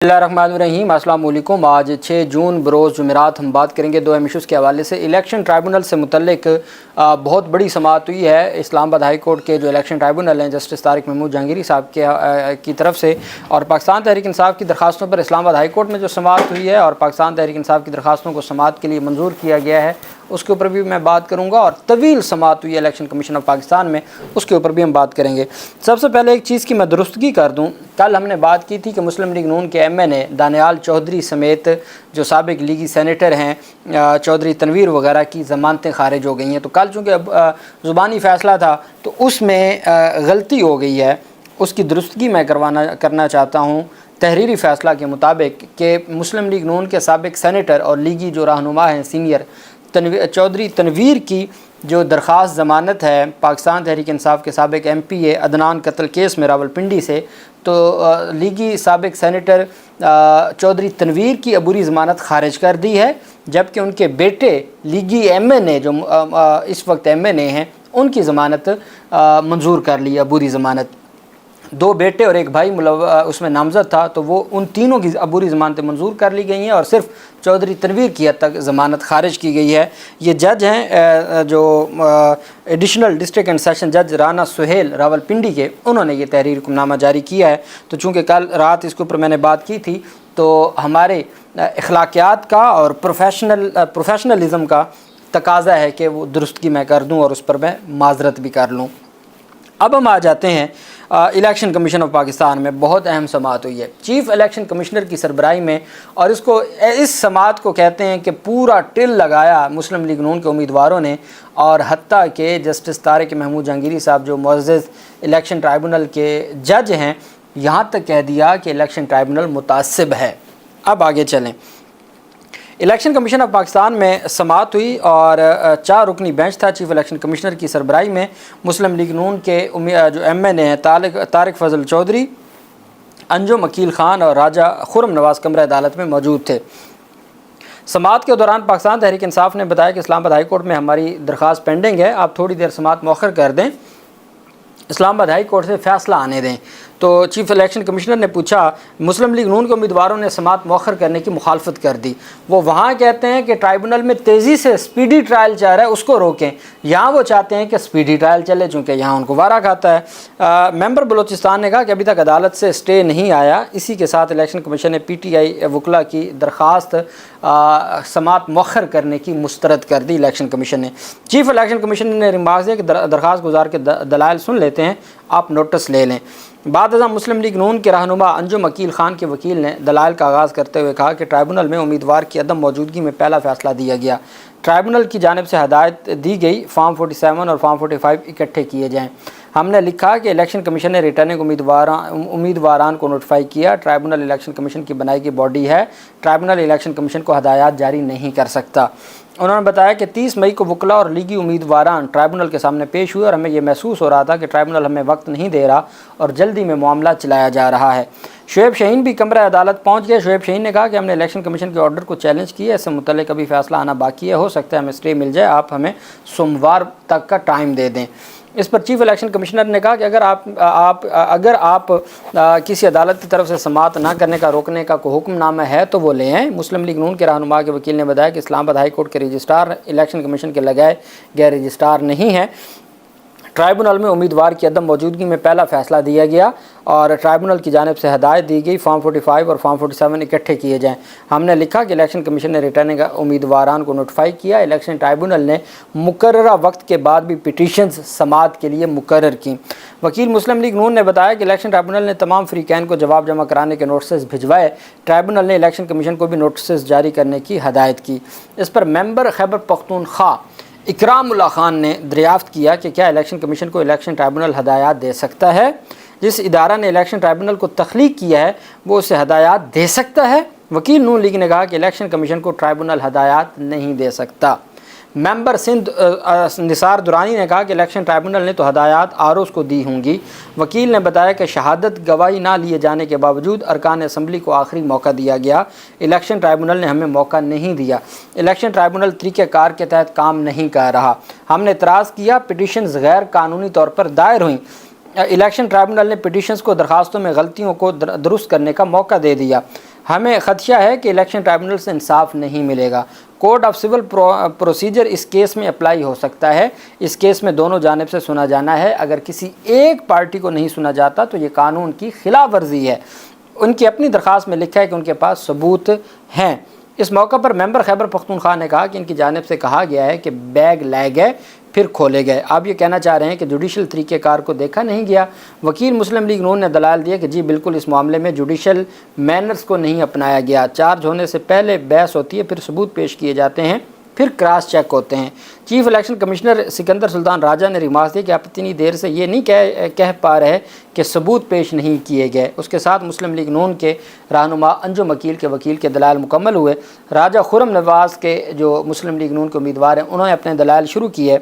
बिस्मिल्लाहिर्रहमानिर्रहीम। अस्सलाम वालेकुम। आज 6 जून बरोज़ जुमेरात हम बात करेंगे दो अहम इशूज़ के हवाले से। इलेक्शन ट्राइब्यूनल से मुतल्लिक बहुत बड़ी समाअत हुई है। इस्लामाबाद हाई कोर्ट के जो इलेक्शन ट्राइब्यूनल हैं जस्टिस तारिक महमूद जहांगीरी साहब की तरफ से और पाकिस्तान तहरीक इंसाफ की दरखास्तों पर इस्लामाबाद हाई कोर्ट में जो समाअत हुई है और पाकिस्तान तहरीक इंसाफ की दरखास्तों को समाअत के लिए मंजूर किया गया है उसके ऊपर भी मैं बात करूँगा। और तवील समाअत हुई है इलेक्शन कमीशन ऑफ पाकिस्तान में, उसके ऊपर भी हम बात करेंगे। सबसे पहले एक चीज़ की मैं दुरुस्तगी कर दूँ। कल हमने बात की थी कि मुस्लिम लीग नून के MNA दानियाल चौधरी समेत जो साबिक लीगी सेनेटर हैं चौधरी तनवीर वगैरह की ज़मानतें खारिज हो गई हैं। तो कल चूँकि ज़ुबानी फ़ैसला था तो उसमें गलती हो गई है, उसकी दुरुस्तगी मैं करना चाहता हूँ। तहरीरी फ़ैसला के मुताबिक कि मुस्लिम लीग नून के साबिक सेनेटर और लीगी जो रहनुमा हैं सीनियर चौधरी तनवीर की जो दरख्वास्त ज़मानत है पाकिस्तान तहरीक इंसाफ के साबिक MPA अदनान कत्ल केस में रावलपिंडी से, तो लीगी साबिक सेनेटर चौधरी तनवीर की अबूरी ज़मानत खारिज कर दी है, जबकि उनके बेटे लीगी MNA जो इस वक्त MNA हैं उनकी ज़मानत मंजूर कर ली, अबूरी ज़मानत। दो बेटे और एक भाई उसमें नामज़द था, तो वो उन तीनों की अबूरी ज़मानतें मंजूर कर ली गई हैं और सिर्फ चौधरी तनवीर की हद तक ज़मानत खारिज की गई है। ये जज हैं जो एडिशनल डिस्ट्रिक्ट एंड सेशन जज राना सुहेल रावलपिंडी के, उन्होंने ये तहरीर हुक्मनामा जारी किया है। तो चूँकि कल रात इसके ऊपर मैंने बात की थी तो हमारे अखलाकियात का और प्रोफेशनलिज़म का तकाज़ा है कि वो दुरुस्तगी मैं कर दूँ और उस पर मैं माजरत भी कर लूँ। अब हम आ जाते हैं इलेक्शन कमीशन ऑफ पाकिस्तान में बहुत अहम समाअत हुई है चीफ़ इलेक्शन कमिश्नर की सरबराही में, और इस समाअत को कहते हैं कि पूरा टिल लगाया मुस्लिम लीग नून के उम्मीदवारों ने, और हत्ता के जस्टिस तारिक महमूद जहांगीरी साहब जो मुअज़्ज़ज़ इलेक्शन ट्राइब्यूनल के जज हैं यहाँ तक कह दिया कि इलेक्शन ट्राइब्यूनल मुतासिब है। अब आगे चलें। इलेक्शन कमीशन ऑफ पाकिस्तान में समाअत हुई और 4 रुकनी बेंच था चीफ़ इलेक्शन कमिश्नर की सरबराही में। मुस्लिम लीग नून के जो MNA हैं तारिक फजल चौधरी, अंजुम अकील ख़ान और राजा खुरम नवाज़ कमरा अदालत में मौजूद थे। समाअत के दौरान पाकिस्तान तहरीक इंसाफ ने बताया कि इस्लामाबाद हाई कोर्ट में हमारी दरख्वास्त पेंडिंग है, आप थोड़ी देर समाअत मौखर कर दें, इस्लामाबाद हाई कोर्ट से फ़ैसला आने दें। तो चीफ़ इलेक्शन कमिश्नर ने पूछा, मुस्लिम लीग नून के उम्मीदवारों ने समाअत मौखर करने की मुखालफत कर दी। वो वहाँ कहते हैं कि ट्राइब्यूनल में तेज़ी से स्पीडी ट्रायल चल रहा है, उसको रोकें। यहाँ वो चाहते हैं कि स्पीडी ट्रायल चले चूँकि यहाँ उनको वारा खाता है। मेंबर बलोचिस्तान ने कहा कि अभी तक अदालत से स्टे नहीं आया। इसी के साथ इलेक्शन कमीशन ने PTI वकला की दरख्वास्त समाअत मौखर करने की मुस्तरद कर दी। इलेक्शन कमीशन ने चीफ़ इलेक्शन कमीशन ने रिमार्क दिया कि दरख्वास्त गुजार के दलाइल सुन लेते हैं, आप नोटिस ले लें। बाद मुस्लिम लीग नून के रहनुमा अंजुम अकील ख़ान के वकील ने दलाइल का आगाज़ करते हुए कहा कि ट्राइब्यूनल में उम्मीदवार की अदम मौजूदगी में पहला फ़ैसला दिया गया। ट्राइब्यूनल की जानिब से हदायत दी गई फॉर्म 47 और फॉर्म 45 इकट्ठे किए जाएँ। हमने लिखा कि इलेक्शन कमीशन ने रिटर्निंग उम्मीदवारान को नोटिफाई किया। ट्राइब्यूनल इलेक्शन कमीशन की बनाई गई बॉडी है, ट्राइब्यूनल इलेक्शन कमीशन को हदायत जारी नहीं कर सकता। उन्होंने बताया कि 30 मई को वकला और लीगी उम्मीदवारान ट्राइब्यूनल के सामने पेश हुए और हमें यह महसूस हो रहा था कि ट्राइब्यूनल हमें वक्त नहीं दे रहा और जल्दी में मामला चलाया जा रहा है। शुएब शहीन भी कमरा अदालत पहुंच गए। शुएब शहीन ने कहा कि हमने इलेक्शन कमीशन के ऑर्डर को चैलेंज किया, इससे मुतल्लिक़ अभी फ़ैसला आना बाकी है, हो सकता है हमें स्टे मिल जाए, आप हमें सोमवार तक का टाइम दे दें। इस पर चीफ़ इलेक्शन कमिश्नर ने कहा कि अगर आप किसी अदालत की तरफ से समाअत ना करने का रोकने का कोई हुक्मनामा है तो वो ले आएँ। मुस्लिम लीग नून के रहनुमा के वकील ने बताया कि इस्लामाबाद हाई कोर्ट के रजिस्ट्रार इलेक्शन कमीशन के लगाए गए रजिस्ट्रार नहीं हैं। ट्राइब्यूनल में उम्मीदवार की अदम मौजूदगी में पहला फ़ैसला दिया गया और ट्राइब्यूनल की जानिब से हदायत दी गई फॉर्म 45 और फॉर्म 47 इकट्ठे किए जाएँ। हमने लिखा कि इलेक्शन कमीशन ने रिटर्निंग उम्मीदवारान को नोटिफाई किया। इलेक्शन ट्राइब्यूनल ने मुकर्ररा वक्त के बाद भी पिटीशंस समाअत के लिए मुकर्रर की। वकील मुस्लिम लीग नून ने बताया कि इलेक्शन ट्राइब्यूनल ने तमाम फ़रीक़ैन को जवाब जमा कराने के नोटिस भिजवाए। ट्राइब्यूनल ने इलेक्शन कमीशन को भी नोटिस जारी करने की हदायत की। इस पर मेंबर खैबर पख्तूनख्वा इकरामुल्लाह खान ने दरियाफ्त किया कि क्या इलेक्शन कमीशन को इलेक्शन ट्राइब्यूनल हदायत दे सकता है। जिस इदारा ने इलेक्शन ट्राइब्यूनल को तख्लीक किया है वो उसे हदायत दे सकता है। वकील नून लीग ने कहा कि इलेक्शन कमीशन को ट्राइब्यूनल हदायत नहीं दे सकता। मेंबर सिंध निसार दुरानी ने कहा कि इलेक्शन ट्राइब्यूनल ने तो हदायत ROs को दी होंगी। वकील ने बताया कि शहादत गवाही ना लिए जाने के बावजूद अरकान असम्बली को आखिरी मौका दिया गया। इलेक्शन ट्राइब्यूनल ने हमें मौका नहीं दिया। इलेक्शन ट्राइब्यूनल तरीक़ेकार के तहत काम नहीं कर रहा। हमने एतराज़ किया, पिटीशंस गैर कानूनी तौर पर दायर हुई। इलेक्शन ट्राइब्यूनल ने पिटीशंस को दरखास्तों में गलतियों को दुरुस्त करने का मौका दे दिया। हमें खदशा है कि इलेक्शन ट्राइब्यूनल से इंसाफ नहीं मिलेगा। कोर्ट ऑफ सिविल प्रोसीजर इस केस में अप्लाई हो सकता है। इस केस में दोनों जानिब से सुना जाना है। अगर किसी एक पार्टी को नहीं सुना जाता तो ये कानून की खिलाफ वर्जी है। उनकी अपनी दरख्वास्त में लिखा है कि उनके पास सबूत हैं। इस मौका पर मेंबर खैबर पख्तूनख्वा ने कहा कि इनकी जानिब से कहा गया है कि बैग लाए गए फिर खोले गए। आप ये कहना चाह रहे हैं कि जुडिशल तरीक़ेकार को देखा नहीं गया। वकील मुस्लिम लीग नून ने दलाल दिया कि जी बिल्कुल, इस मामले में जुडिशल मैनर्स को नहीं अपनाया गया। चार्ज होने से पहले बहस होती है, फिर सबूत पेश किए जाते हैं, फिर क्रॉस चेक होते हैं। Chief election commissioner Sikandar Sultan Raja ने रिमार्क दिया कि आप इतनी देर से ये नहीं कह पा रहे कि सबूत पेश नहीं किए गए। उसके साथ मुस्लिम लीग नून के रहनुमा अंजुम वकील के वकील के दलाल मुकम्मल हुए। राजा खुरम नवाज़ के जो मुस्लिम लीग नून के उम्मीदवार हैं, उन्होंने अपने दलाल शुरू किए।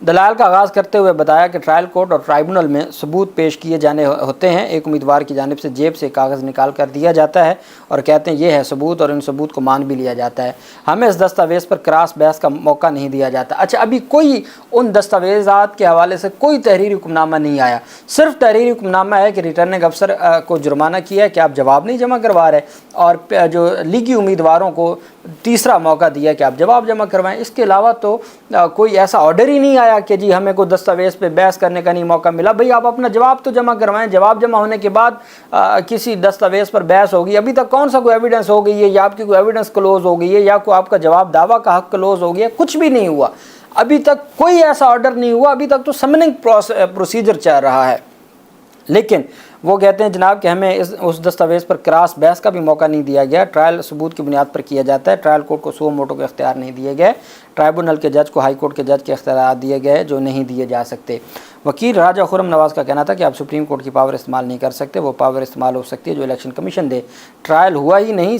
दलाल का आगाज़ करते हुए बताया कि ट्रायल कोर्ट और ट्राइब्यूनल में सबूत पेश किए जाने होते हैं। एक उम्मीदवार की जानिब से जेब से कागज़ निकाल कर दिया जाता है और कहते हैं ये है सबूत, और इन सबूत को मान भी लिया जाता है। हमें इस दस्तावेज़ पर क्रॉस बहस का मौका नहीं दिया जाता। अच्छा, अभी कोई उन दस्तावेज़ात के हवाले से कोई तहरीरी हुक्मनामा नहीं आया। सिर्फ तहरीरी हुक्मनामा है कि रिटर्निंग अफसर को जुर्माना किया है कि आप जवाब नहीं जमा करवा रहे, और जो लीगी उम्मीदवारों को तीसरा मौका दिया कि आप जवाब जमा करवाएं। इसके अलावा तो कोई ऐसा ऑर्डर ही नहीं आया कि जी हमें कोई दस्तावेज़ पे बहस करने का नहीं मौका मिला। भाई आप अपना जवाब तो जमा करवाएं। जवाब जमा होने के बाद किसी दस्तावेज़ पर बहस होगी। अभी तक कौन सा कोई एविडेंस हो गई है, या आपकी कोई एविडेंस क्लोज हो गई है, या कोई आपका जवाब दावा का हक क्लोज हो गया, कुछ भी नहीं हुआ। अभी तक कोई ऐसा ऑर्डर नहीं हुआ। अभी तक तो समनिंग प्रोसीजर चल रहा है। लेकिन वो कहते हैं जनाब कि हमें उस दस्तावेज़ पर क्रॉस बहस का भी मौका नहीं दिया गया। ट्रायल सबूत की बुनियाद पर किया जाता है। ट्रायल कोर्ट को सो मोटो के इख्तियार नहीं दिए गए। ट्राइब्यूनल के जज को हाई कोर्ट के जज के इख्तियार दिए गए जो नहीं दिए जा सकते। वकील राजा खुरम नवाज़ का कहना था कि आप सुप्रीम कोर्ट की पावर इस्तेमाल नहीं कर सकते। वो पावर इस्तेमाल हो सकती है जो इलेक्शन कमीशन दे। ट्रायल हुआ ही नहीं,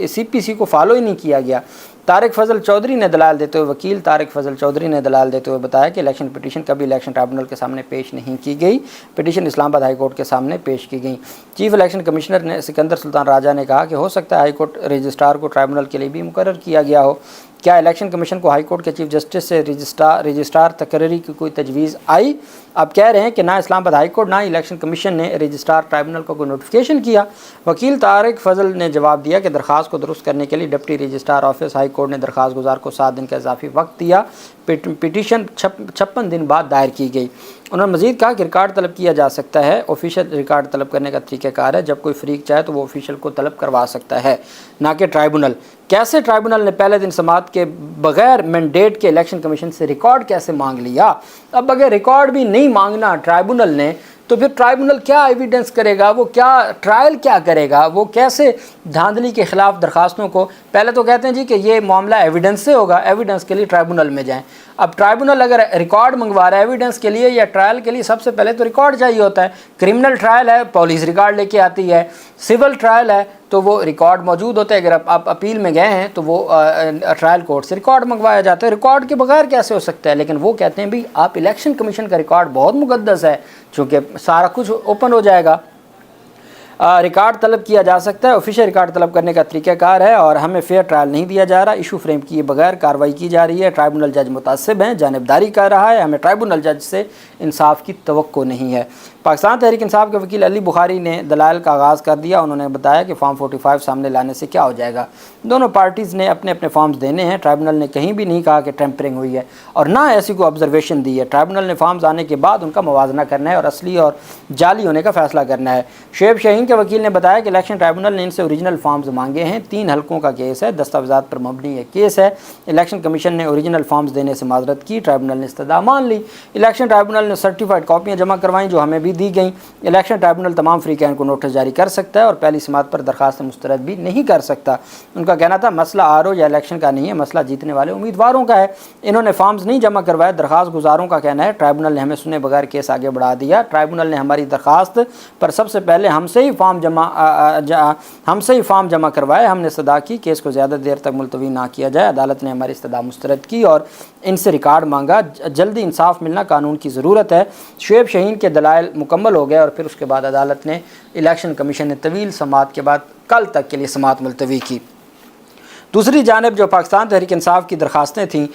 CPC को फॉलो ही नहीं किया गया। तारिक फजल चौधरी ने दलाल देते हुए वकील तारिक फजल चौधरी ने दलाल देते हुए बताया कि इलेक्शन पिटीशन कभी इलेक्शन ट्राइब्यूनल के सामने पेश नहीं की गई। पिटीशन इस्लामाबाद हाई कोर्ट के सामने पेश की गई। चीफ इलेक्शन कमिश्नर ने सिकंदर सुल्तान राजा ने कहा कि हो सकता है हाई कोर्ट रजिस्ट्रार को ट्राइब्यूनल के लिए भी मुकर्रर किया गया हो। क्या इलेक्शन कमीशन को हाई कोर्ट के चीफ जस्टिस से रजिस्ट्रार तकर्री की कोई तजवीज़ आई? आप कह रहे हैं कि ना इस्लामाबाद हाई कोर्ट ना इलेक्शन कमीशन ने रजिस्ट्रार ट्राइब्यूनल को कोई नोटिफिकेशन किया। वकील तारिक फजल ने जवाब दिया कि दरख्वास्त को दुरुस्त करने के लिए deputy registrar office high court ने दरख्वास्त गुजार को 7 दिन का इजाफी वक्त दिया। पिटीशन 56 दिन बाद दायर की गई। उन्होंने मज़ीद कहा कि रिकॉर्ड तलब किया जा सकता है। ऑफिशियल रिकॉर्ड तलब करने का तरीक़ाकार है। जब कोई फ़रीक चाहे तो वो ऑफिशियल को तलब करवा सकता है, ना कि ट्राइब्यूनल। कैसे ट्राइब्यूनल ने पहले दिन समाअत के बगैर मैंडेट के इलेक्शन कमीशन से रिकॉर्ड कैसे मांग लिया? अब अगर रिकॉर्ड भी नहीं मांगना ट्राइब्यूनल ने तो फिर ट्राइब्यूनल क्या एविडेंस करेगा? वो क्या ट्रायल क्या करेगा? वो कैसे धांधली के ख़िलाफ़ दरख्वास्तों को, पहले तो कहते हैं जी कि ये मामला एविडेंस से होगा, एविडेंस के लिए ट्राइब्यूनल में जाएं। अब ट्राइब्यूनल अगर रिकॉर्ड मंगवा रहा है एविडेंस के लिए या ट्रायल के लिए, सबसे पहले तो रिकॉर्ड चाहिए होता है। क्रिमिनल ट्रायल है, पुलिस रिकॉर्ड लेके आती है। सिविल ट्रायल है तो वो रिकॉर्ड मौजूद होता है। अगर आप अपील में गए हैं तो वो ट्रायल कोर्ट से रिकॉर्ड मंगवाया जाता है। रिकॉर्ड के बगैर कैसे हो सकता है? लेकिन वो कहते हैं भाई आप इलेक्शन कमीशन का रिकॉर्ड बहुत मुकद्दस है, चूँकि सारा कुछ ओपन हो जाएगा। रिकॉर्ड तलब किया जा सकता है। ऑफिशियल रिकॉर्ड तलब करने का तरीक़ाकार है और हमें फेयर ट्रायल नहीं दिया जा रहा। इशू फ्रेम किए बगैर कार्रवाई की जा रही है। ट्राइब्यूनल जज मुतासिब हैं, जानिबदारी कर रहा है। हमें ट्राइब्यूनल जज से इंसाफ की तवक्को नहीं है। पाकिस्तान तहरीक इंसाफ के वकील अली बुखारी ने दलाल का आगाज़ कर दिया। उन्होंने बताया कि फॉर्म 45 सामने लाने से क्या हो जाएगा। दोनों पार्टीज़ ने अपने अपने फॉर्म्स देने हैं। ट्राइब्यूनल ने कहीं भी नहीं कहा कि टेम्परिंग हुई है और ना ऐसी कोई ऑब्जर्वेशन दी है। ट्राइब्यूनल ने फॉर्म्स आने के बाद उनका मुवाजना करना है और असली और जाली होने का फैसला करना है। शेब शहीन के वकील ने बताया कि इलेक्शन ट्राइब्यूनल ने इनसे ओरिजिनल फॉर्म्स मांगे हैं। 3 हलकों का केस है, दस्तावेज़ात पर मबनी ये केस है। इलेक्शन कमीशन ने ओरिजिनल फॉर्म्स देने से माजरत की। ट्राइब्यूनल ने इस्तदा मान ली। इलेक्शन ट्राइब्यूनल ने सर्टिफाइड कॉपियाँ जमा करवाई जो हमें भी दी गई। इलेक्शन ट्राइब्यूनल तमाम फ्रीकैन को नोटिस जारी कर सकता है और पहली समात पर दरखास्त मुस्तरद भी नहीं कर सकता। उनका कहना था मसला आरओ या इलेक्शन का नहीं है, मसला जीतने वाले उम्मीदवारों का है। इन्होंने फॉर्म्स नहीं जमा करवाए। दरखास्त गुजारों का कहना है ट्राइब्यूनल ने हमें सुने बगैर केस आगे बढ़ा दिया। ट्राइब्यूनल ने हमारी दरखास्त पर सबसे पहले हमसे ही फॉर्म जमा करवाए। हमने इस्तदा की केस को ज़्यादा देर तक मुलतवी ना किया जाए। अदालत ने हमारी इस्तदा मुस्तरद की और इनसे रिकॉर्ड मांगा। जल्दी इंसाफ मिलना कानून की ज़रूरत है। शुएब शहीन के दलाइल मुकम्मल हो गए और फिर उसके बाद अदालत ने इलेक्शन कमीशन ने तवील समाअत के बाद कल तक के लिए समाअत मुलतवी की। दूसरी जानिब जो पाकिस्तान तहरीक इंसाफ की दरखास्तें थीं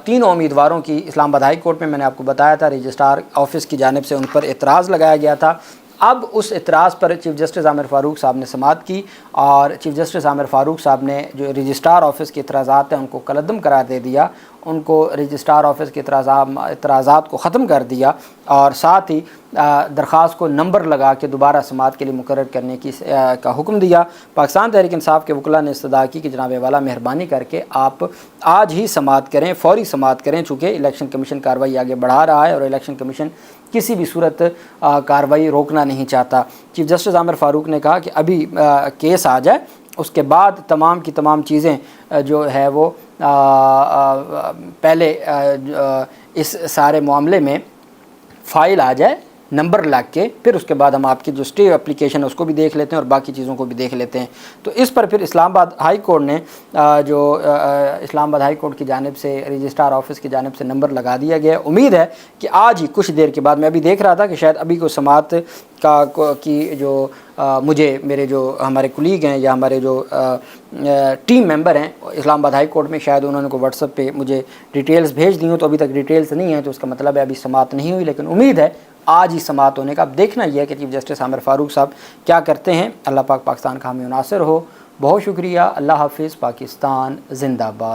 3 उम्मीदवारों की इस्लामाबाद हाई कोर्ट में, मैंने आपको बताया था रजिस्ट्रार ऑफिस की जानिब से उन पर एतराज़ लगाया गया था। अब उस इतराज़ पर चीफ़ जस्टिस आमिर फ़ारूक साहब ने समाअत की और चीफ़ जस्टिस आमिर फ़ारूक साहब ने जो रजिस्ट्रार ऑफिस के इतराज़ात हैं उनको कलअदम करार दे दिया, उनको रजिस्ट्रार ऑफिस के इतराज़ात को ख़त्म कर दिया और साथ ही दरख्वास्त को नंबर लगा के दोबारा समाअत के लिए मुकर्रर करने की का हुक्म दिया। पाकिस्तान तहरीक इंसाफ के वकला ने इस्तदा की कि जनाब वाला मेहरबानी करके आप आज ही समाअत करें, फ़ौरी समाअत करें, चूँकि इलेक्शन कमीशन कार्रवाई आगे बढ़ा रहा है और इलेक्शन कमीशन किसी भी सूरत कार्रवाई रोकना नहीं चाहता। चीफ़ जस्टिस आमिर फ़ारूक ने कहा कि अभी केस आ जाए, उसके बाद तमाम की तमाम चीज़ें जो है वो पहले इस सारे मामले में फ़ाइल आ जाए, नंबर लग के, फिर उसके बाद हम आपकी जो स्टे एप्लीकेशन है उसको भी देख लेते हैं और बाकी चीज़ों को भी देख लेते हैं। तो इस पर फिर इस्लामाबाद हाई कोर्ट ने इस्लामाबाद हाई कोर्ट की जानिब से रजिस्ट्रार ऑफिस की जानिब से नंबर लगा दिया गया। उम्मीद है कि आज ही कुछ देर के बाद, मैं अभी देख रहा था कि शायद अभी को समाअत की जो मुझे मेरे जो हमारे कुलीग हैं या हमारे जो टीम मेंबर हैं इस्लामाबाद हाई कोर्ट में, शायद उन्होंने को व्हाट्सएप पे मुझे डिटेल्स भेज दी हूँ, तो अभी तक डिटेल्स नहीं है, तो उसका मतलब है अभी समाअत नहीं हुई, लेकिन उम्मीद है आज ही समाअत होने का। अब देखना यह है कि चीफ़ जस्टिस आमिर फ़ारूक साहब क्या करते हैं। अल्लाह पाक पाकिस्तान का हामी नासिर हो। बहुत शुक्रिया। अल्लाह हाफिज़। पाकिस्तान जिंदाबाद।